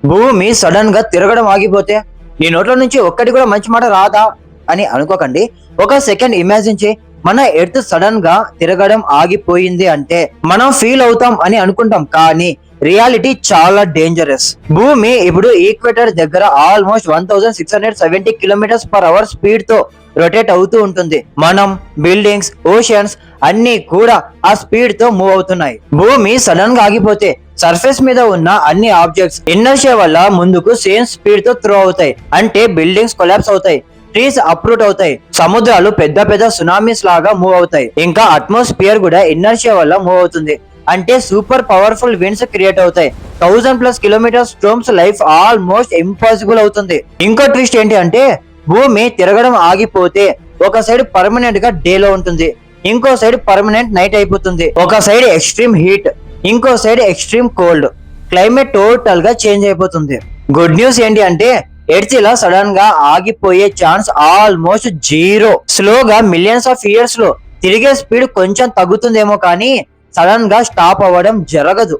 భూమి సడన్ గా తిరగడం ఆగిపోతే నీ నోట్ల నుంచి ఒక్కటి కూడా మంచి మాట రాదా అని అనుకోకండి. ఒక సెకండ్ ఇమాజిన్ చేయి, మన ఎర్త్ సడన్ గా తిరగడం ఆగిపోయింది అంటే మనం ఫీల్ అవుతాం అని అనుకుంటాం, కానీ రియాలిటీ చాలా డేంజరస్. భూమి ఇప్పుడు ఈక్వేటర్ దగ్గర ఆల్మోస్ట్ 1670 km/h స్పీడ్ తో రొటేట్ అవుతూ ఉంటుంది. మనం, బిల్డింగ్స్, ఓషన్స్ అన్ని కూడా ఆ స్పీడ్ తో మూవ్ అవుతున్నాయి. భూమి సడన్ గా ఆగిపోతే సర్ఫేస్ మీద ఉన్న అన్ని ఆబ్జెక్ట్స్ ఇన్నర్షియా వల్ల ముందుకు సేమ్ స్పీడ్ తో త్రో అవుతాయి. అంటే బిల్డింగ్స్ కొలాప్స్ అవుతాయి, ట్రీస్ అప్రూట్ అవుతాయి, సముద్రాలు పెద్ద పెద్ద సునామీస్ లాగా మూవ్ అవుతాయి, ఇంకా అట్మాస్ఫియర్ కూడా ఇన్నర్షియా వల్ల మూవ్ అవుతుంది. అంటే సూపర్ పవర్ఫుల్ విండ్స్ క్రియేట్ అవుతాయి. 1000+ కిలోమీటర్ స్ట్రోమ్స్ లైఫ్ ఆల్మోస్ట్ ఇంపాసిబుల్ అవుతుంది. ఇంకో ట్విస్ట్ ఏంటి అంటే భూమి తిరగడం ఆగిపోతే ఒక సైడ్ పర్మనెంట్ గా డే లో ఉంటుంది, ఇంకో సైడ్ పర్మనెంట్ నైట్ అయిపోతుంది. ఒక సైడ్ ఎక్స్ట్రీమ్ హీట్, ఇంకో side extreme cold. Climate total గా చేంజ్ అయిపోతుంది. గుడ్ న్యూస్ ఏంటి అంటే ఎర్త్ ఇలా సడన్ గా ఆగిపోయే ఛాన్స్ ఆల్మోస్ట్ జీరో. స్లోగా మిలియన్స్ ఆఫ్ ఇయర్స్ లో తిరిగే స్పీడ్ కొంచెం తగ్గుతుందేమో, కానీ సడన్ గా స్టాప్ అవ్వడం జరగదు.